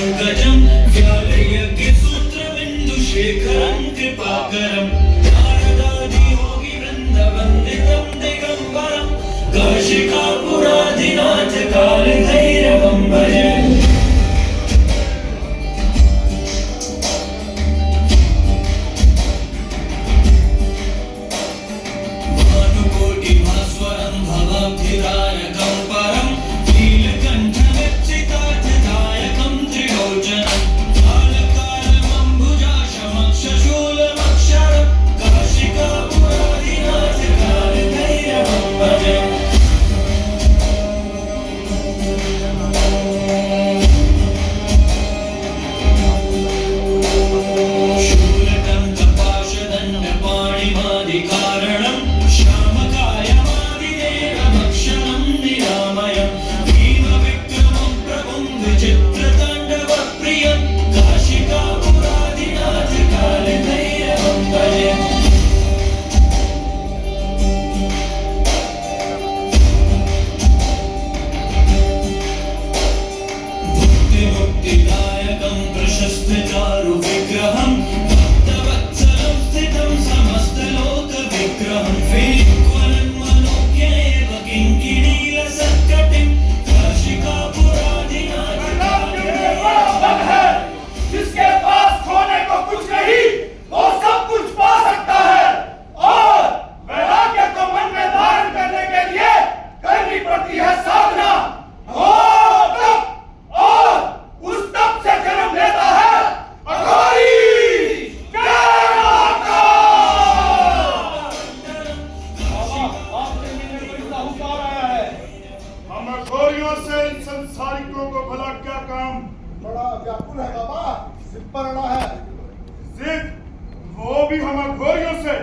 पंकजं व्यालयज्ञसूत्रबिन्दुशेखरं कृपाकरं नारदादियोगी वृन्दवन्दितं दिगम्बरं काशिकापुराधिनाथ कालभैरवं भजे। भानुकोटिभास्वरं भवाब्धिदायकं परं नीलकण्ठमिप्सितार्थदायकं त्रिलोचनं कालकालमम्बुजाशमक्षशूलमक्षरं काशिकापुराधिनाथ कालभैरवं भजे। शूलकण्ठपाशदण्डपाणिमादिकारणं श्यामकायमादिदेवमक्षरं निरामयं भीमविक्रमं प्रभुं विचित्रताण्डवप्रियं काशिकापुराधिनाथ कालभैरवं भजे। भुक्तिमुक्तिदायकं प्रशस्तचारुविग्रहं भक्तवत्सलं स्थितं समस्तलोकविग्रहं वेणुक्वलं मनोज्ञेव किङ्किणीलसत्कटिं काशिकापुराधिनाथ कालभैरवं। जिसके पास खोने को कुछ नहीं वो सब कुछ पा सकता है और वैराग्य को मन में धारण करने के लिए करनी पड़ती है साधना और उस तप से जन्म लेता है अघोरी। जय माता। आपसे मिलने को साहूकार आया है। हम अघोरियों से इन संसारिकों को भला क्या काम? बड़ा व्याकुल है बाबा, जिद पर अड़ा है। जिद वो भी हम अघोरियों से।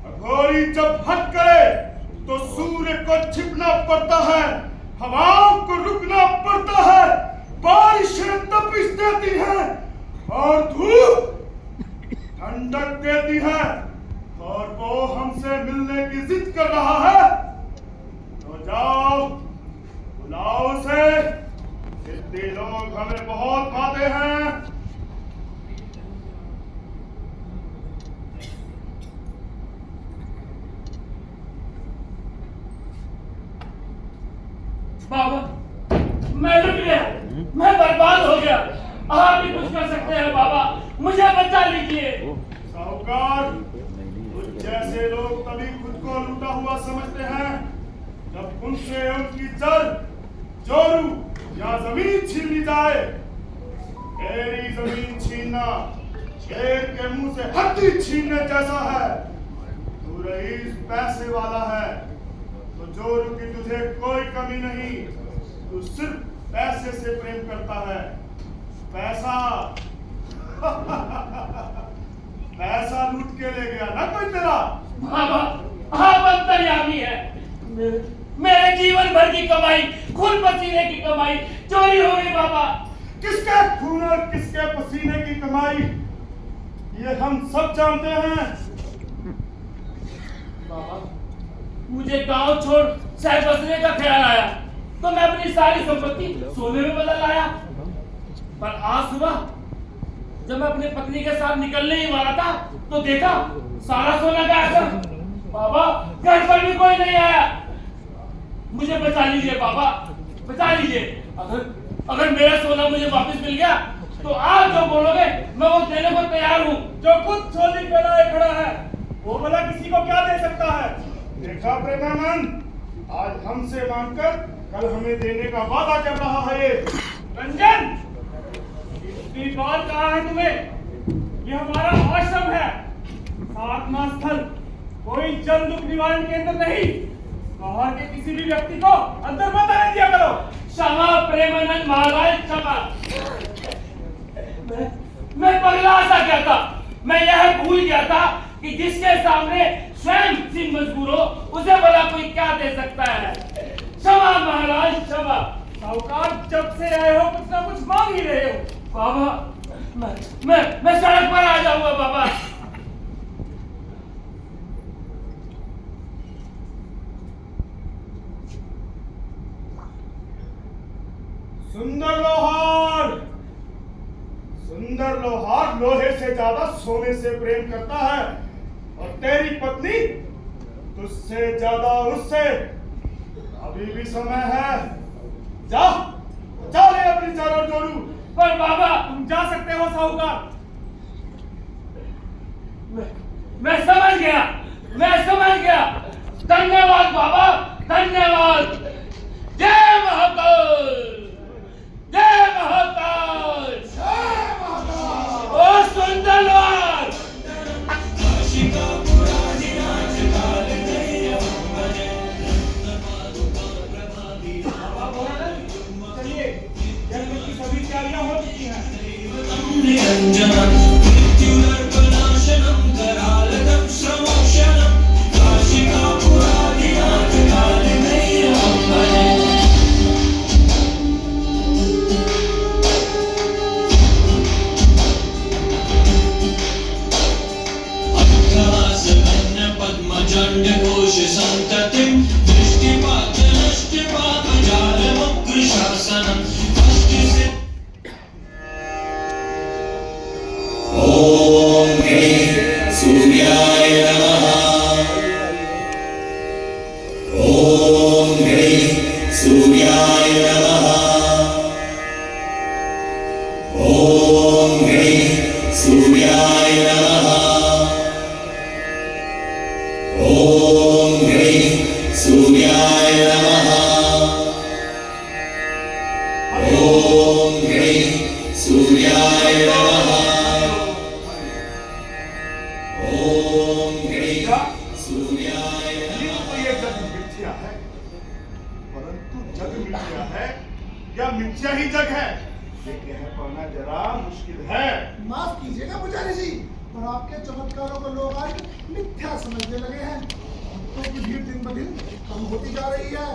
अघोरी जब हट करे तो सूर्य को छिपना पड़ता है, हवाओं को रुकना पड़ता है, बारिशें तपिश देती हैं और धूप ठंडक देती है। और वो हमसे मिलने की जिद कर रहा है तो जाओ बुलाओ उसे। सिद्धि लोग हमें बहुत पाते हैं। बाबा मैं लुट गया, मैं बर्बाद हो गया। आप भी कुछ कर सकते हैं बाबा, मुझे बचा लीजिए। साहूकार, कुछ जैसे लोग तभी खुद को लूटा हुआ समझते हैं जब उनसे उनकी जड़, जोरू या जमीन छीन ली जाए। तेरी जमीन छीनना शेर के मुंह से हड्डी छीनने जैसा है। तू रईस पैसे वाला है तो जोरू की तुझे कोई कमी नहीं। तू सिर्फ पैसे से प्रेम करता है। पैसा पैसा लूट के ले गया ना कोई तेरा। बाबा आप अंतर्यामी है। मेरे जीवन भर की कमाई, खून पसीने की कमाई चोरी हो गई बाबा। किसके खून और किसके पसीने की कमाई ये हम सब जानते हैं। बाबा मुझे गांव छोड़ शहर बसने का ख्याल आया तो मैं अपनी सारी संपत्ति सोने में बदल लाया। पर आज सुबह जब मैं अपनी पत्नी के साथ निकलने ही वाला था तो देखा सारा सोना गायब था। बाबा घर पर भी कोई नहीं आया। मुझे बचा लीजिए बाबा, बचा लीजिए। अगर मेरा सोना मुझे वापस मिल गया तो आप जो बोलोगे मैं वो देने को तैयार हूँ। जो खुद चोरी पे लाए खड़ा है वो भला किसी को क्या दे सकता है? देखा प्रेमानंद, आज हमसे मांगकर कल हमें देने का वादा कर रहा है ये। रंजन, इतनी बात कहा है तुम्हें? ये हमारा आश्रम है, साधना स्थल, कोई जन दुख निवारण केंद्र नहीं। बाहर के किसी भी व्यक्ति को अंदर मत आने दिया करो। क्षमा प्रेमानंद महाराज, क्षमा। मैं पगला सा क्या था। मैं यह भूल गया था कि जिसके सामने स्वयं सिंह मजबूर हो उसे भला कोई क्या दे सकता है। क्षमा महाराज, क्षमा। साहूकार जब से आए हो कुछ ना कुछ मांग ही रहे हो। बाबा मैं सड़क पर आ जाऊंगा बाबा। सुंदर लोहार, सुंदर लोहार लोहे से ज्यादा सोने से प्रेम करता है, और तेरी पत्नी तुझसे ज्यादा उससे। अभी भी समय है, जा जा ले अपनी चारों जोड़ू। पर बाबा, तुम जा सकते हो साहूकार। मैं समझ गया। धन्यवाद बाबा, धन्यवाद। जय महाकाल, जय महाकाल, ओ सुंदर लोहार। काशी का पुराधिराज काल धैर्य भजे प्रभावी चलिए, जन्म की सभी तैयारियां हो चुकी हैं। निरंजनम मृत्युदर्पनाशनम करालदम श्रमोक्षणम काशी का पुराधिराज काल धैर्य भजे अट्टहासघन्न पद्मजंड घोष संततिं दृष्टिपात नष्टिपात जालमुग्र शासनम अष्टसिद्धि ओम ह्रीं सूर्याय नमः। ओम ह्रीं सूर्याय नमः। ओम ह्रीं सूर्याय नमः। ओम ह्रीं सूर्याय नमः। ओम ह्रीं सूर्याय नमः। ओम ह्रीं सूर्याय ये तो ये जग मिथ्या है, परंतु जग मिथ्या है या मिथ्या ही जग है, ये कह पाना जरा मुश्किल है। माफ कीजिएगा पुजारी जी, पर आपके चमत्कारों को लोग आज मिथ्या समझने लगे हैं। भक्तों की भीड़ दिन ब दिन कम होती जा रही है।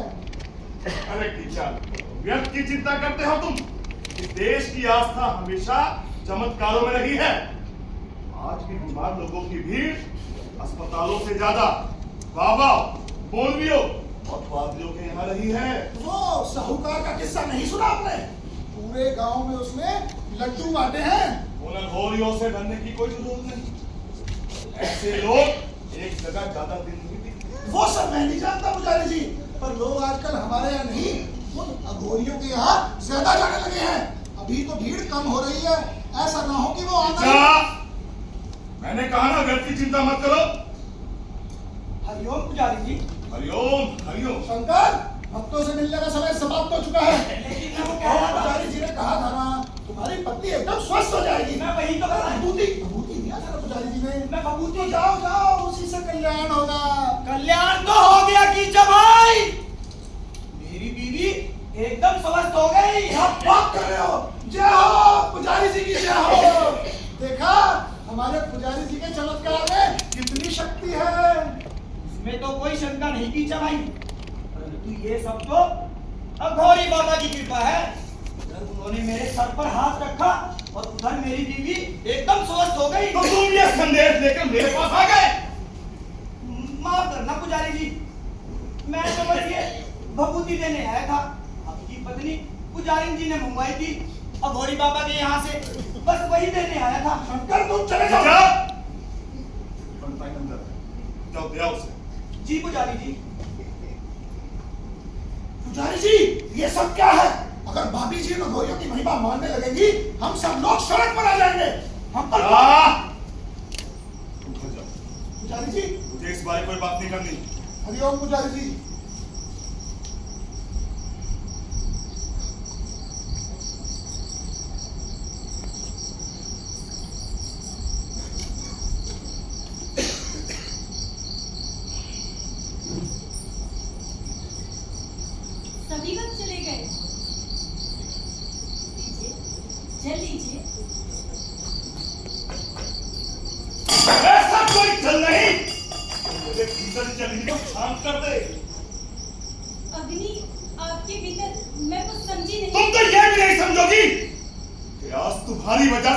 अरे टीचर, व्यर्थ की चिंता करते हो तुम। इस देश की आस्था हमेशा चमत्कारों में रही है। आज भी बीमार लोगों की भीड़ अस्पतालों से ज्यादा बाबा, मौलवियों और पादरियों के यहाँ रही है। वो साहूकार का किस्सा नहीं सुना आपने? पूरे गांव में उसने लड्डू बांटे हैं। उन घोरियों से डरने की कोई जरूरत नहीं। ऐसे लोग एक जगह ज्यादा दिन नहीं टिकते। वो सब मैं नहीं जानता पुजारी जी, पर लोग आजकल हमारे यहाँ नहीं, उन अघोरियों के यहाँ ज्यादा जाने लगे हैं। अभी तो भीड़ कम हो रही है, ऐसा ना हो कि वो आना। मैंने कहा ना, व्यर्थ की चिंता मत करो। हरिओम पुजारी जी। हरिओम हरिओम। शंकर, भक्तों से मिलने का समय समाप्त हो चुका है। पुजारी जी ने कहा था ना, तुम्हारी पत्नी एकदम स्वस्थ हो जाएगी। मैं वही तो कर रहा हूं। भभूति दिया था ना पुजारी जी ने। मैं भभूति तो जाओ जाओ, उसी से कल्याण होगा। कल्याण तो हो गया कि जमाई मेरी बीवी एकदम स्वस्थ हो गई। आप बात कर रहे हो? जय हो पुजारी जी की जय हो। देखा हमारे पुजारी जी के चमत्कार में कितनी शक्ति है। इसमें तो कोई शंका नहीं की जमाई, परंतु ये सब तो अघोरी बाबा की कृपा है। उधर उन्होंने मेरे सर पर हाथ रखा और उधर मेरी बीवी एकदम स्वस्थ हो गई। तो तुम ये संदेश लेकर मेरे पास आ गए। माफ करना पुजारी जी, मैं तो बस ये भभूति देने आया था। आपकी पत्नी पुजारी जी ने मंगवाई थी अघोरी बाबा के यहाँ से, बस वही देने आया था। शंकर तुम चले जाओ। जाओ दिया उसे। जी पुजारी जी। पुजारी जी, ये सब क्या है? अगर भाभी जी अघोरियों की महिमा मानने लगेंगी, हम सब लोग सड़क पर आ जाएंगे। हम पर तुम घर जाओ। पुजारी जी। मुझे इस बारे कोई बात नहीं करनी। हरिओम पुजारी जी। सभी कब चले गए? लीजिए, जल लीजिए। ऐसा कोई जल नहीं। मुझे भीतर जलने को शांत कर दे। अग्नि आपके भीतर, मैं कुछ समझी नहीं। तुम तो ये भी नहीं समझोगी कि आज तुम्हारी वजह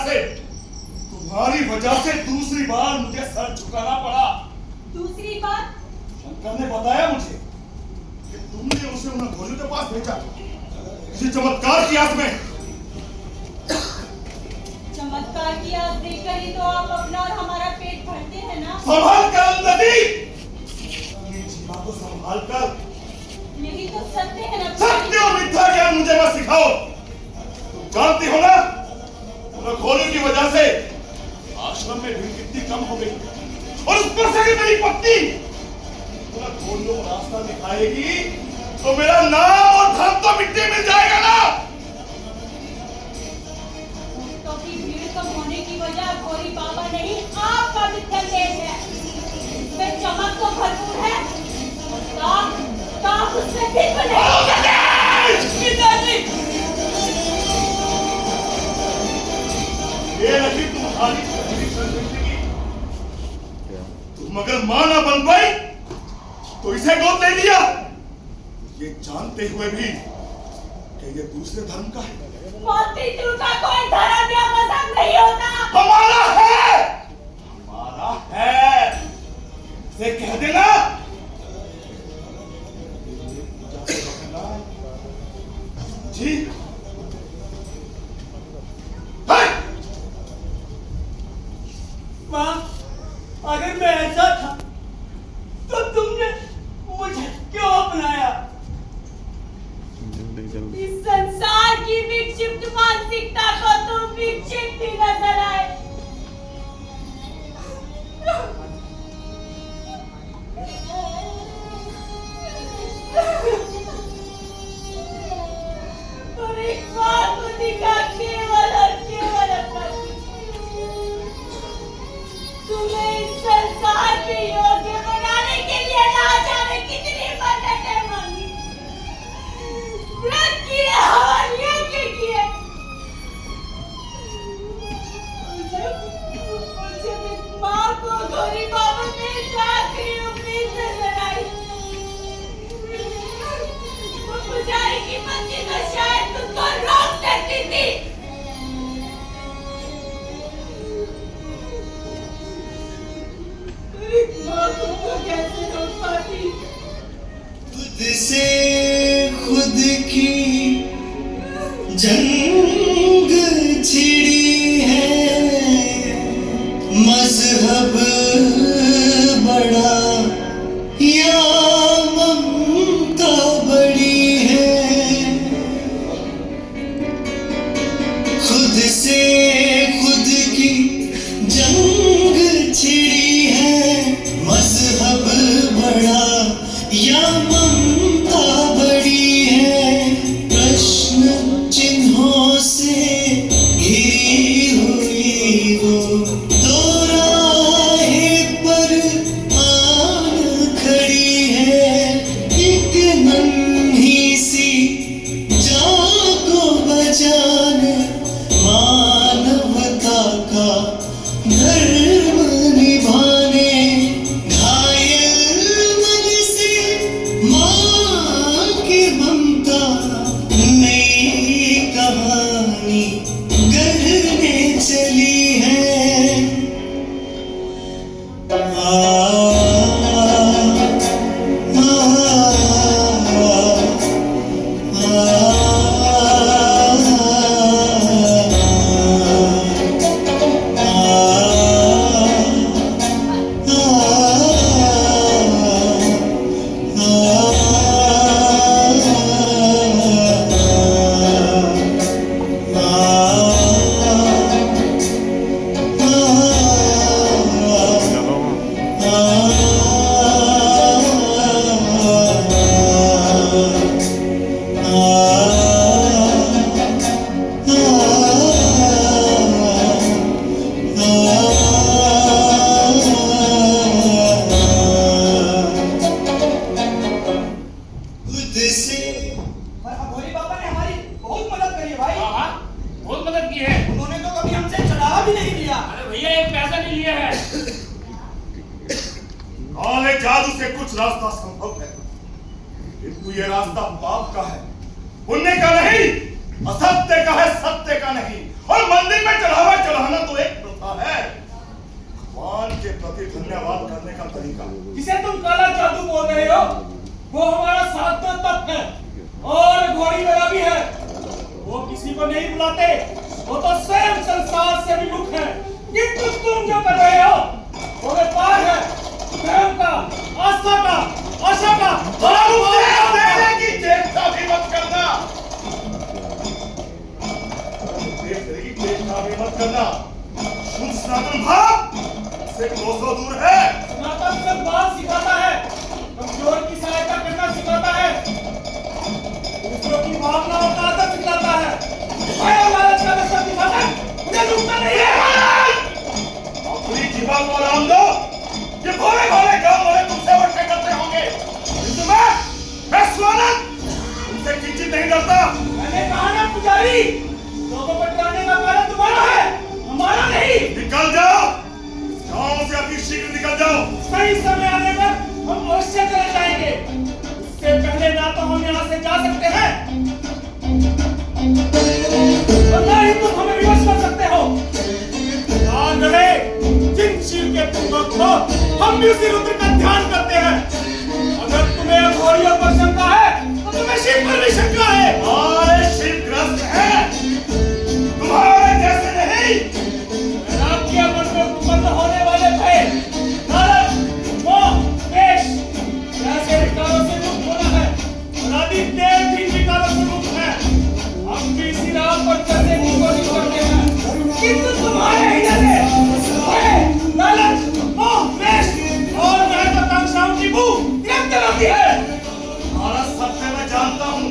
से दूसरी बार मुझे सर झुकाना पड़ा। दूसरी बार? शंकर ने बताया मुझे कि तुमने उसे उन घोड़ियों के पास भेजा किसी चमत्कार की आस में। की आस देखकर ही तो आप अपना और हमारा पेट भरते हैं ना। संभाल कर नदी, अपनी जीवा को संभाल कर। यही तो सत्य है ना। सत्य और मिथ्या ज्ञान मुझे मत सिखाओ। तुम जानती हो ना, घोड़े की वजह से आश्रम में भीड़ कितनी कम हो गई, और उस पर से मेरी पत्नी घोड़ियों को रास्ता दिखाएगी तो मेरा नाम और धन तो मिट्टी में जाएगा ना। तो की भीड़ कम होने की वजह घोड़ी बाबा नहीं, आपका मिथ्या तेज है। इसमें चमक तो भरपूर है और ताक उसमें भी तो नहीं। पिताजी, ये रही तुम्हारी पहली जिंदगी। तुम अगर मां ना बन पाई तो इसे गोद ले लिया, ये जानते हुए भी कि ये दूसरे धर्म का है। मोतीचूर का कोई धर्म या मजहब नहीं होता। हमारा है, हमारा है, इसे कह देना। जी माँ, अगर मैं ऐसा था तो तुमने मुझे क्यों अपनाया? इस संसार की विक्षिप्त मानसिकता को तुम विक्षिप्त ही नजर आए। और एक बात को दिखा केवल और केवल अपना तुम्हें इस संसार के योग्य बनाने के लिए ना जाने कितनी मददें मांगी, व्रत किए, हवन यज्ञ किए। मुझे माँ को घोड़ी बाबा ने जाती उम्मीद नजर आई। वो पुजारी की पत्नी तो शायद तुमको रोक सकती थी। कैसे रोक पाती? खुद से खुद की जंग छिड़ी है, मजहब बड़ा या ममता बड़ी है। खुद से खुद की जंग छिड़ी है, मजहब बड़ा या ममता बड़ी है। प्रश्न चिन्हों से घिरी हुई वो दो राहें पर आन खड़ी है। एक नन्ही सी जान को बचाने मानवता का धर्म निभाने, घायल मन से मां की ममता नई कहानी गढ़ने चली है। पर अघोरी बाबा ने हमारी बहुत मदद करी है भाई। हाँ, बहुत मदद की है। उन्होंने तो कभी हमसे चढ़ावा भी नहीं लिया। अरे भैया एक पैसा नहीं लिया है। काले जादू से कुछ रास्ता संभव है, किंतु ये रास्ता पाप का है, पुण्य का नहीं, असत्य का है, सत्य का नहीं। और मंदिर में चढ़ावा चढ़ाना तो एक प्रथा है, भगवान के प्रति धन्यवाद करने का तरीका। जिसे तुम काला जादू बोल रहे हो वो हमारा साधना तप है और घोड़ी मेरा भी है। वो किसी को नहीं बुलाते वो तो स्वयं संसार से विमुख है। किंतु तुम जो कर रहे हो वो व्यापार है, प्रेम का, आस्था का, आशा का, देने की चेष्टा भी मत करना। देने की चेष्टा भी मत करना। शुद्ध सनातन भाव से कोसों दूर है। सनातन सद्भाव सिखाता है, कमजोर की सहायता करना सिखाता है, दूसरों की भावनाओं का आदर सिखाता है, भय और लालच का नशा सिखाता है। उन्हें रुकना नहीं है। अपनी जीवा को आराम दो। ये भोले भोले गांव वाले तुमसे वर्षे करते होंगे, किंतु मैं स्वानंद तुमसे किंचित नहीं डरता। मैंने कहा ना पुजारी, लोगों को डराने का कारण तुम्हारा है, हमारा नहीं। निकल जाओ, गांव से अति शीघ्र निकल जाओ। सही समय आने पर हम अवश्य चले जाएंगे। उससे पहले ना तो हम यहाँ से जा सकते हैं और ना ही तुम हमें विवश कर सकते हो। ध्यान रहे, जिन शिव के तुम भक्त हो, हम भी उसी रुद्र का ध्यान करते हैं। अगर तुम्हें अघोरियों पर शंका है तो तुम्हें शिव पर भी शंका है। हमारे शिवग्रस्त हैं, तुम्हारे जैसे नहीं। आपके मन में उत्पन्न होने वाले भय, लालच, मोह, द्वेष ऐसे विकारों से मुक्त होना है। अनादि देव भी विकारों से मुक्त है। हम भी इसी राह पर चलने की कोशिश करते हैं, किंतु तुम्हारे ही जैसे भय, लालच, मोह, द्वेष और महत्वाकांक्षाओं की भूख निरंतर होती है। तुम्हारा सत्य मैं जानता हूँ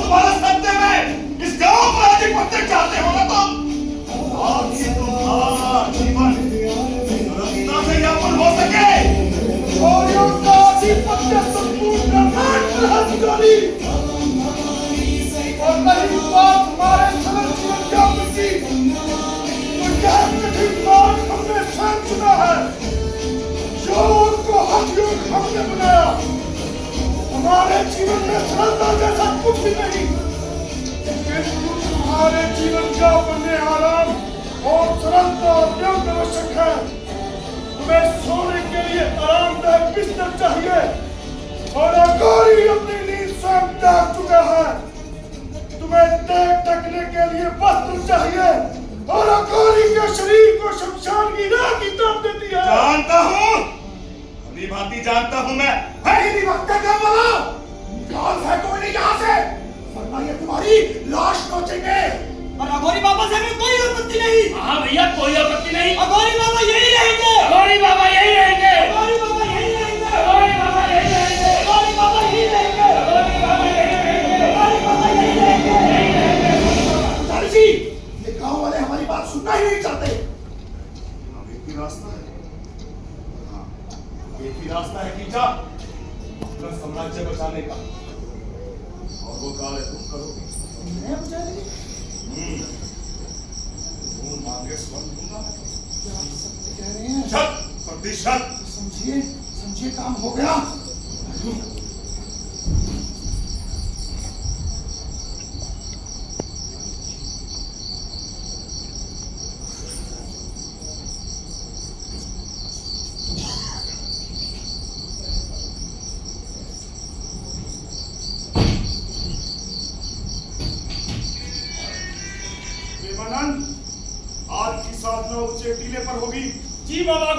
तुम्हारा सत्य में। इस गांव पर अधिपत्य चाहते हो ना तुम, और ये तुम्हारा जीवन सुरक्षा से यापन हो सके। और ये उनका आधिपत्य संपूर्ण ब्रह्मांड पर है पुजारी। और नहीं बात हमारे सरल जीवन यापन की, तो यह कठिन मार्ग हमने स्वयं चुना है। योग को हठ योग हमने बनाया। हमारे जीवन में सरलता जैसा कुछ भी नहीं, किंतु तुम्हारे जीवन यापन में आराम और सरलता अत्यंत आवश्यक है। तुम्हें सोने के लिए आरामदायक बिस्तर चाहिए और अघोरी अपनी नींद स्वयं त्याग चुका है। तुम्हें देख ढकने के लिए वस्त्र चाहिए और अघोरी के शरीर को शमशान की राह की तरफ देती है। जानता हूँ, भली भांति जानता हूँ मैं। है ही नहीं वक्त का बोलो, निकाल फेंको इन्हें यहाँ से, वरना ये तुम्हारी लाश नोचेंगे। और अघोरी बाबा से हमें कोई आपत्ति नहीं। हाँ भैया, कोई आपत्ति नहीं। अघोरी बाबा यही रहेंगे। अघोरी बाबा यही रहेंगे। अघोरी बाबा यही रहेंगे। अघोरी बाबा यही रहेंगे। अघोरी बाबा यही रहेंगे। अघोरी बाबा यही रहेंगे। अघोरी बाबा यही रहेंगे। पुजारी जी, ये गांव वाले हमारी बात सुनना ही नहीं चाहते। अब एक ही रास्ता है। हाँ, एक ही रास्ता है कि जा अपना साम्राज्य बचाने का, और वो कार्य तुम करोगे। मैं पुजारी जी, तुम मांगे स्वर्ण दूंगा। क्या आप सत्य कह रहे हैं? 100%। समझिए समझिए, काम हो गया। देवानंद, आज की साधना ऊंचे टीले पर होगी। जी बाबा